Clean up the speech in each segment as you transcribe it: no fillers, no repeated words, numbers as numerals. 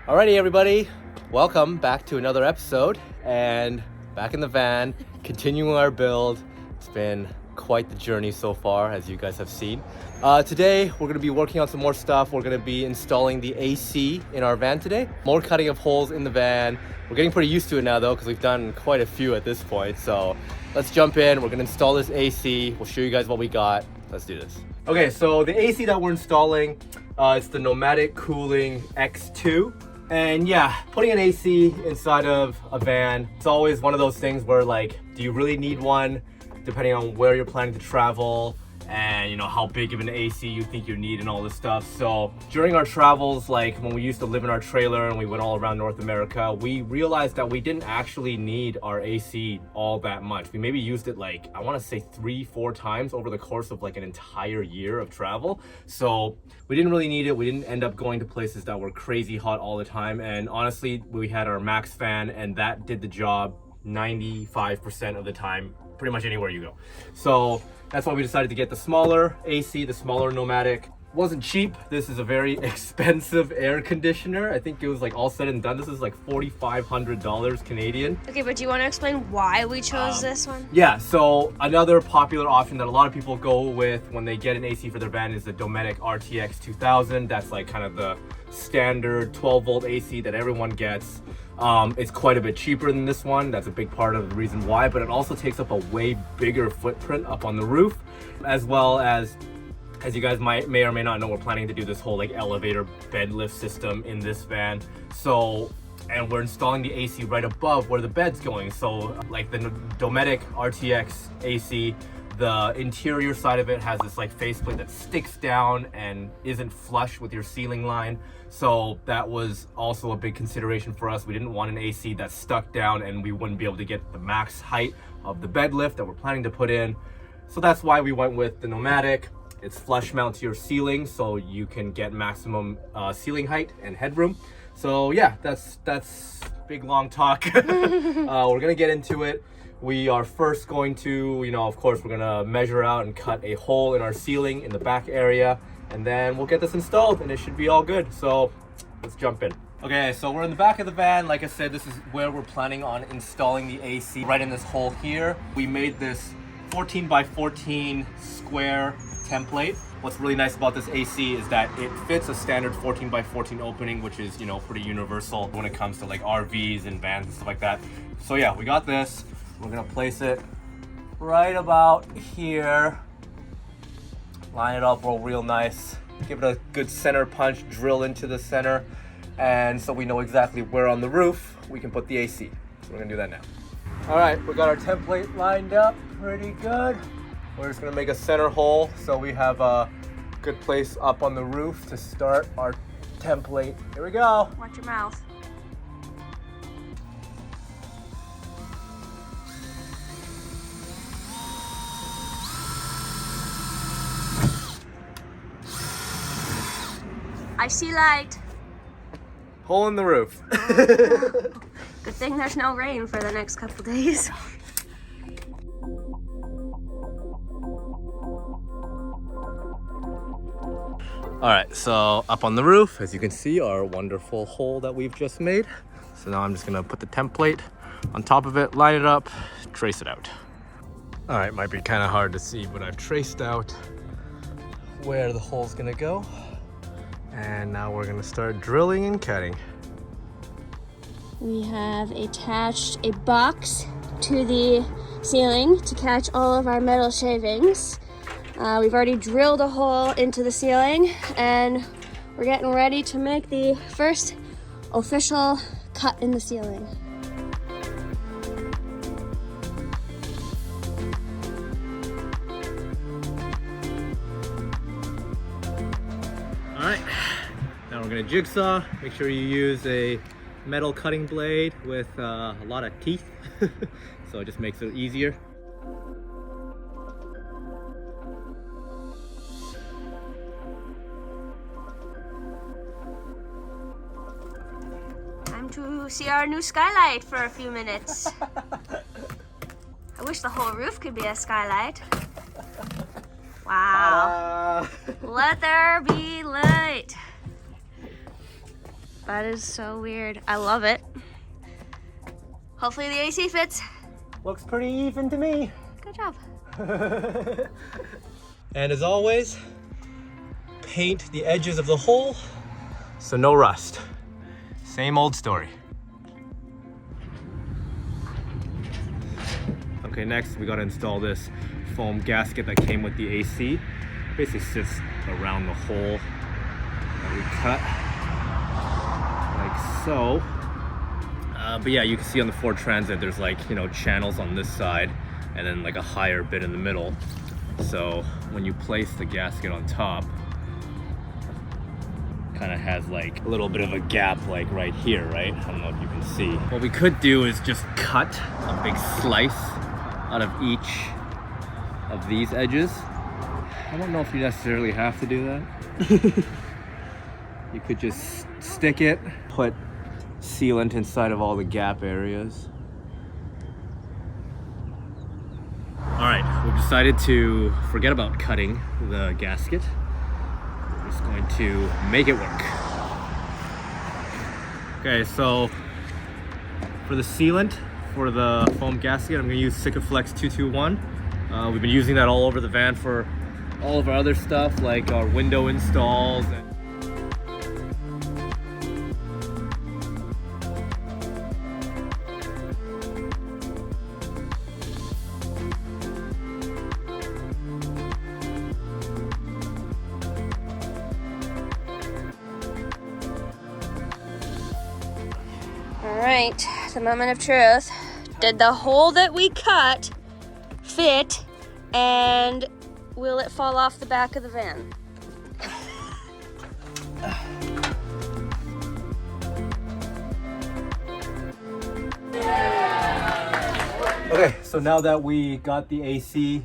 Alrighty, everybody, welcome back to another episode, and back in the van, continuing our build. It's been quite the journey so far, as you guys have seen. Today, we're going to be working on some more stuff. We're going to be installing the AC in our van today. More cutting of holes in the van. We're getting pretty used to it now, though, because we've done quite a few at this point. So let's jump in. We're going to install this AC. We'll show you guys what we got. Let's do this. Okay, so the AC that we're installing, it's the Nomadic X2. And yeah, putting an AC inside of a van, it's always one of those things where, like, do you really need one? Depending on where you're planning to travel and, you know, how big of an AC you think you need and all this stuff. So during our travels, like when we used to live in our trailer and we went all around North America, we realized that we didn't actually need our AC all that much. We maybe used it, like, I want to say 3-4 times over the course of like an entire year of travel. So we didn't really need it. We didn't end up going to places that were crazy hot all the time. And honestly, we had our Maxx fan and that did the job 95% of the time, pretty much anywhere you go. So that's why we decided to get the smaller AC, the smaller Nomadic. Wasn't cheap. This is a very expensive air conditioner. I think it was, like, all said and done, this is like $4,500 Canadian. Okay, but do you want to explain why we chose this one? Yeah, so another popular option that a lot of people go with when they get an AC for their van is the Nomadic RTX 2000. That's like kind of the standard 12 volt AC that everyone gets. It's quite a bit cheaper than this one. That's a big part of the reason why, but it also takes up a way bigger footprint up on the roof, as well as you guys may or may not know, we're planning to do this whole like elevator bed lift system in this van. So, and we're installing the AC right above where the bed's going. So like the Nomadic RTX AC, the interior side of it has this like faceplate that sticks down and isn't flush with your ceiling line. So that was also a big consideration for us. We didn't want an AC that's stuck down and we wouldn't be able to get the max height of the bed lift that we're planning to put in. So that's why we went with the Nomadic. It's flush mount to your ceiling, so you can get maximum ceiling height and headroom. So yeah, that's big long talk. We're gonna get into it. We are first going to, you know, of course, we're gonna measure out and cut a hole in our ceiling in the back area, and then we'll get this installed and it should be all good. So let's jump in. Okay, so we're in the back of the van. Like I said, this is where we're planning on installing the AC, right in this hole here. We made this 14 by 14 square template. What's really nice about this AC is that it fits a standard 14 by 14 opening, which is, you know, pretty universal when it comes to like RVs and vans and stuff like that. So yeah, we got this. We're gonna place it right about here. Line it up real nice. Give it a good center punch, drill into the center. And so we know exactly where on the roof we can put the AC. So we're gonna do that now. All right, we got our template lined up pretty good. We're just gonna make a center hole so we have a good place up on the roof to start our template. Here we go. Watch your mouth. I see light. Hole in the roof. Good thing there's no rain for the next couple days. All right, so up on the roof, as you can see, our wonderful hole that we've just made. So now I'm just gonna put the template on top of it, line it up, trace it out. All right, might be kind of hard to see, but I've traced out where the hole's gonna go. And now we're gonna start drilling and cutting. We have attached a box to the ceiling to catch all of our metal shavings. We've already drilled a hole into the ceiling and we're getting ready to make the first official cut in the ceiling. All right, now we're gonna jigsaw. Make sure you use a metal cutting blade with a lot of teeth, so it just makes it easier. Time to see our new skylight for a few minutes. I wish the whole roof could be a skylight. Wow. Let there be light. That is so weird. I love it. Hopefully the AC fits. Looks pretty even to me. Good job. And as always, paint the edges of the hole so no rust. Same old story. Okay, next we gotta install this foam gasket that came with the AC. Basically sits around the hole that we cut, like so. But yeah, you can see on the Ford Transit, there's like, you know, channels on this side and then like a higher bit in the middle. So when you place the gasket on top, kind of has like a little bit of a gap like right here, right? I don't know if you can see. What we could do is just cut a big slice out of each of these edges. I don't know if you necessarily have to do that. You could just stick it, put sealant inside of all the gap areas. All right, we've decided to forget about cutting the gasket. We're just going to make it work. Okay, so for the sealant for the foam gasket, I'm gonna use Sikaflex 221. We've been using that all over the van for all of our other stuff, like our window installs. All right, the moment of truth. Did the hole that we cut fit, and will it fall off the back of the van? Okay, so now that we got the AC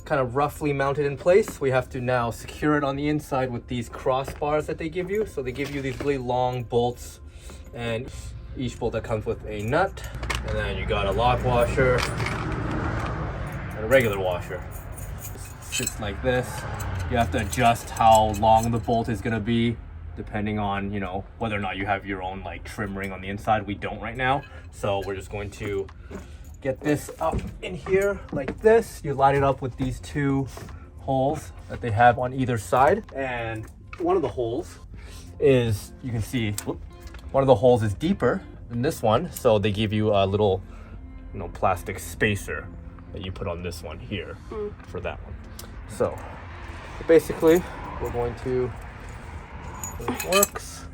kind of roughly mounted in place, we have to now secure it on the inside with these crossbars that they give you. So they give you these really long bolts, and each bolt that comes with a nut, and then you got a lock washer and a regular washer. It sits like this. You have to adjust how long the bolt is gonna be depending on, you know, whether or not you have your own like trim ring on the inside. We don't right now, so we're just going to get this up in here like this. You line it up with these two holes that they have on either side, and one of the holes is, you can see, one of the holes is deeper than this one, so they give you a little, you know, plastic spacer that you put on this one here for that one. So basically, we're going to, it works.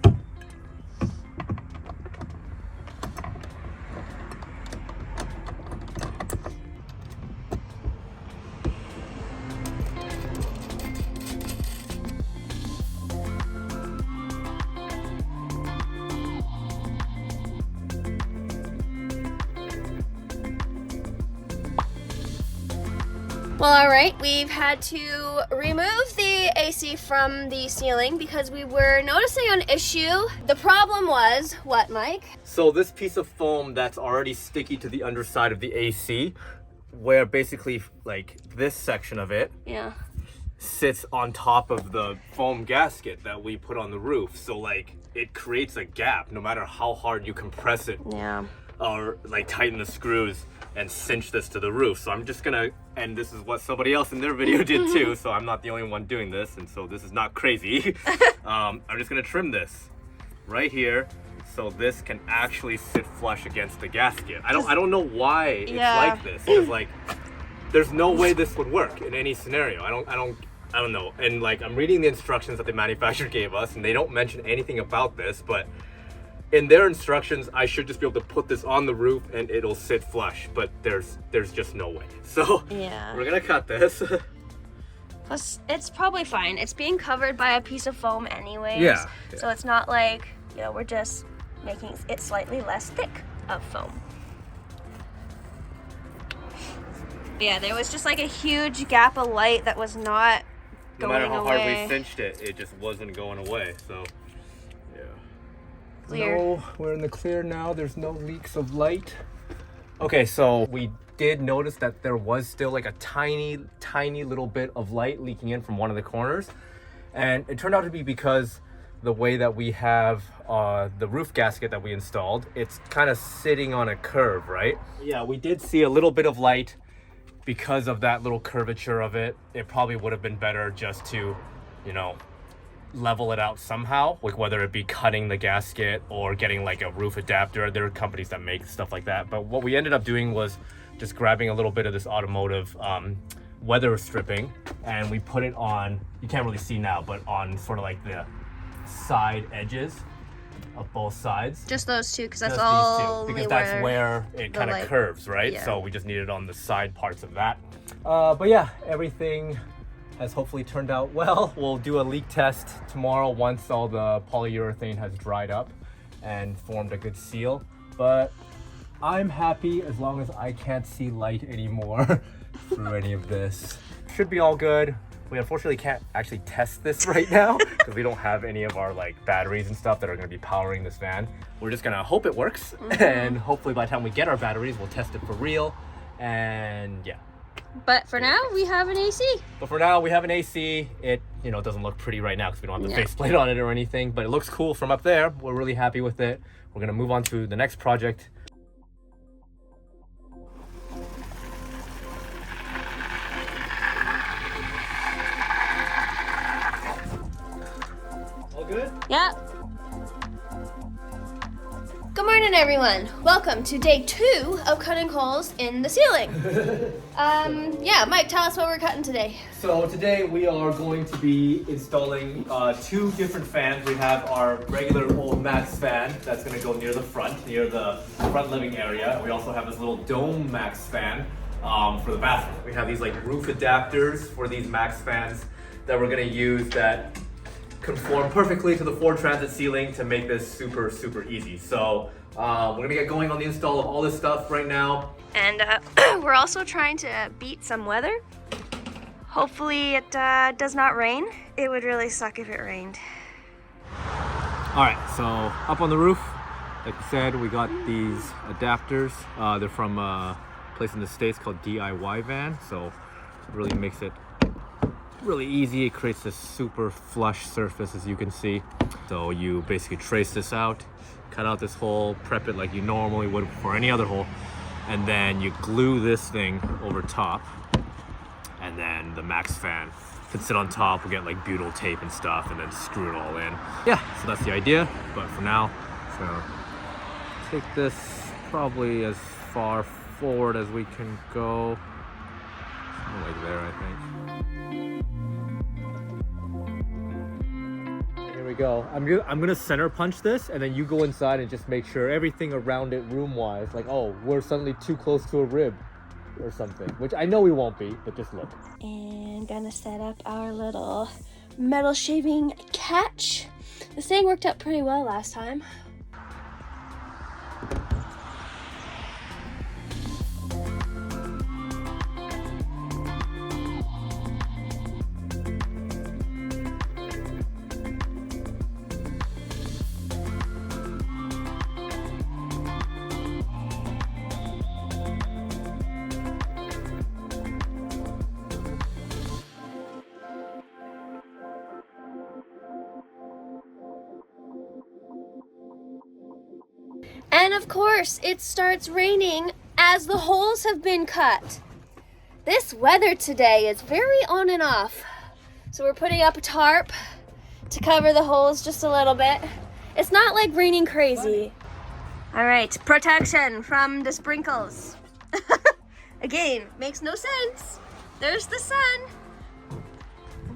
Well, all right, we've had to remove the AC from the ceiling because we were noticing an issue. The problem was, what, Mike? So this piece of foam that's already sticky to the underside of the AC, where basically like this section of it sits on top of the foam gasket that we put on the roof. So like it creates a gap no matter how hard you compress it or like tighten the screws and cinch this to the roof. So I'm just gonna, and this is what somebody else in their video did too, so I'm not the only one doing this, and so this is not crazy. I'm just gonna trim this right here so this can actually sit flush against the gasket. I don't know why it's like this, because like there's no way this would work in any scenario. I don't know. And like I'm reading the instructions that the manufacturer gave us, and they don't mention anything about this, but in their instructions, I should just be able to put this on the roof and it'll sit flush, but there's just no way. So we're gonna cut this. Plus, it's probably fine. It's being covered by a piece of foam anyways. Yeah. So it's not like, you know, we're just making it slightly less thick of foam. Yeah, there was just like a huge gap of light that was not going away. No matter how hard we cinched it, it just wasn't going away, so. Clear. No, we're in the clear now. There's no leaks of light. Okay, so we did notice that there was still like a tiny little bit of light leaking in from one of the corners. And it turned out to be because the way that we have the roof gasket that we installed, it's kind of sitting on a curve, right? Yeah, we did see a little bit of light because of that little curvature of it. It probably would have been better just to, you know, level it out somehow, like whether it be cutting the gasket or getting like a roof adapter. There are companies that make stuff like that. But what we ended up doing was just grabbing a little bit of this automotive weather stripping, and we put it on, you can't really see now, but on sort of like the side edges of both sides. Just those two, because that's Just all. these two, because that's where it kind of curves, right? Yeah. So we just need it on the side parts of that. But yeah, everything has hopefully turned out well. We'll do a leak test tomorrow once all the polyurethane has dried up and formed a good seal. But I'm happy as long as I can't see light anymore through any of this. Should be all good. We unfortunately can't actually test this right now because we don't have any of our like batteries and stuff that are going to be powering this van. We're just gonna hope it works, and hopefully by the time we get our batteries, we'll test it for real. And yeah. But for now, we have an AC. But for now, we have an AC. It, you know, doesn't look pretty right now because we don't have the faceplate on it or anything, but it looks cool from up there. We're really happy with it. We're gonna move on to the next project. All good? Yeah. Good morning, everyone. Welcome to day 2 of cutting holes in the ceiling. Yeah, Mike, tell us what we're cutting today. So today we are going to be installing 2 different fans. We have our regular old Maxx fan that's going to go near the front living area. We also have this little dome Maxx fan for the bathroom. We have these like roof adapters for these Maxx fans that we're going to use that conform perfectly to the Ford Transit ceiling to make this super, super easy. So we're gonna get going on the install of all this stuff right now. And we're also trying to beat some weather. Hopefully it does not rain. It would really suck if it rained. All right, so up on the roof, like I said, we got these adapters. They're from a place in the States called DIY Van. So it really makes it really easy. It creates this super flush surface, as you can see. So you basically trace this out, cut out this hole, prep it like you normally would for any other hole, and then you glue this thing over top, and then the Maxx fan can sit on top. We'll get like butyl tape and stuff and then screw it all in. Yeah, so that's the idea. But for now, so take this probably as far forward as we can go. Something like there, I think. Here we go. I'm gonna center punch this, and then you go inside and just make sure everything around it room-wise, like, oh, we're suddenly too close to a rib or something, which I know we won't be, but just look. And gonna set up our little metal shaving catch. This thing worked out pretty well last time. And of course, it starts raining as the holes have been cut. This weather today is very on and off. So we're putting up a tarp to cover the holes just a little bit. It's not like raining crazy. All right, protection from the sprinkles. Again, makes no sense. There's the sun,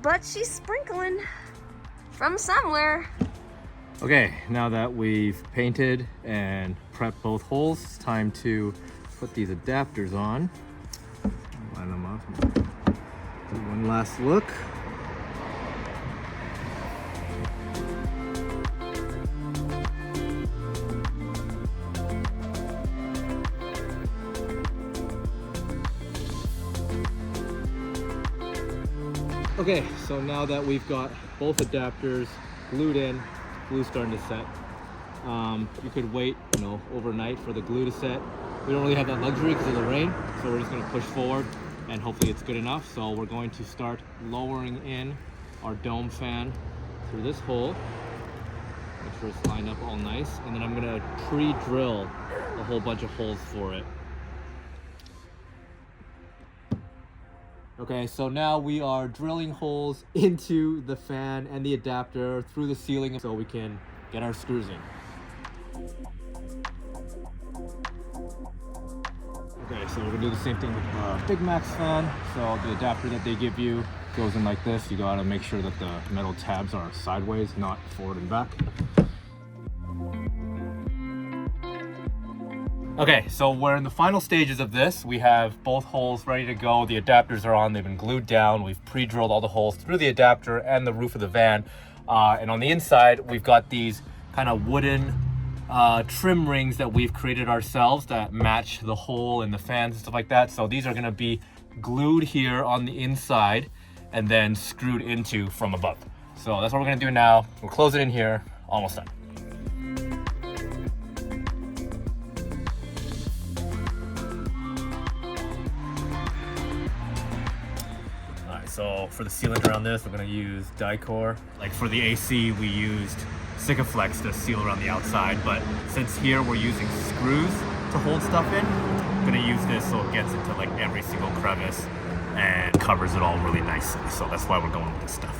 but she's sprinkling from somewhere. Okay, now that we've painted and prepped both holes, it's time to put these adapters on. Line them up. Do one last look. Okay, so now that we've got both adapters glued in, glue's starting to set. You could wait, overnight for the glue to set. We don't really have that luxury because of the rain, so we're just going to push forward and hopefully it's good enough. So we're going to start lowering in our dome fan through this hole. Make sure it's lined up all nice. And then I'm gonna pre-drill a whole bunch of holes for it. Okay, so now we are drilling holes into the fan and the adapter through the ceiling so we can get our screws in. Okay, so we're gonna do the same thing with the big Maxx fan. So the adapter that they give you goes in like this. You gotta make sure that the metal tabs are sideways, not forward and back. Okay, so we're in the final stages of this. We have both holes ready to go. The adapters are on, they've been glued down. We've pre-drilled all the holes through the adapter and the roof of the van. And on the inside, we've got these kind of wooden trim rings that we've created ourselves that match the hole in the fans and stuff like that. So these are gonna be glued here on the inside and then screwed into from above. So that's what we're gonna do now. We'll close it in here, almost done. So for the sealant around this, we're gonna use Dicor. Like for the AC, we used Sikaflex to seal around the outside, but since here we're using screws to hold stuff in, I'm gonna use this so it gets into like every single crevice and covers it all really nicely. So that's why we're going with this stuff.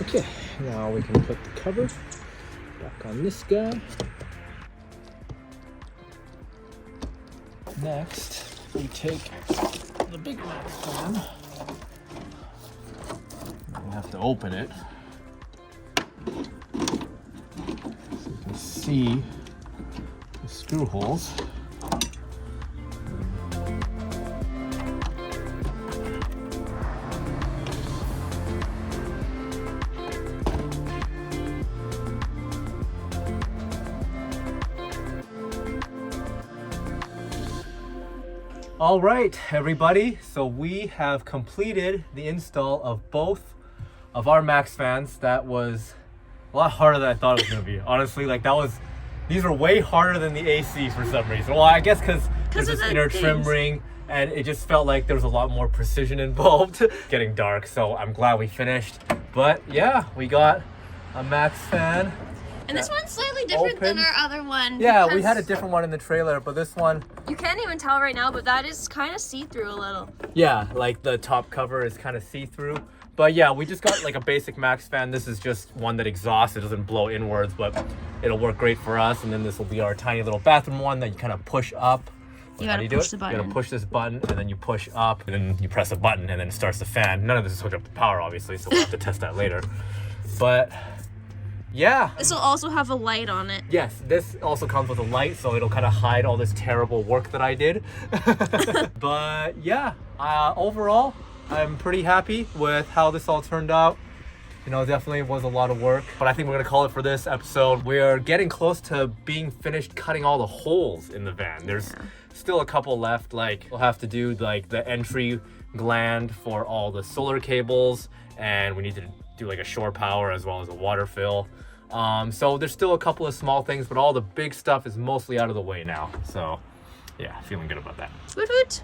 Okay, now we can put the cover back on this guy. Next, we take the big Maxx fan. We have to open it so you can see the screw holes. All right, everybody. So we have completed the install of both of our Maxx fans. That was a lot harder than I thought it was gonna be. Honestly, like these are way harder than the AC for some reason. Well, I guess because there's this inner trim ring and it just felt like there was a lot more precision involved. Getting dark, so I'm glad we finished. But yeah, we got a Maxx fan. And this one's slightly different than our other one. Yeah, we had a different one in the trailer, but this one... You can't even tell right now, but that is kind of see-through a little. Yeah, like the top cover is kind of see-through. But yeah, we just got like a basic Maxx fan. This is just one that exhausts. It doesn't blow inwards, but it'll work great for us. And then this will be our tiny little bathroom one that you kind of push up. You gotta push the button. You gotta push this button, and then you push up, and then you press a button, and then it starts the fan. None of this is hooked up to power, obviously, so we'll have to test that later. But... yeah. This will also have a light on it. Yes, this also comes with a light, so it'll kind of hide all this terrible work that I did. But yeah, overall, I'm pretty happy with how this all turned out. You know, definitely was a lot of work, but I think we're gonna call it for this episode. We're getting close to being finished cutting all the holes in the van. There's still a couple left. Like we'll have to do like the entry gland for all the solar cables, and we need to do like a shore power as well as a water fill. So there's still a couple of small things, but all the big stuff is mostly out of the way now. So yeah, feeling good about that. Woot woot.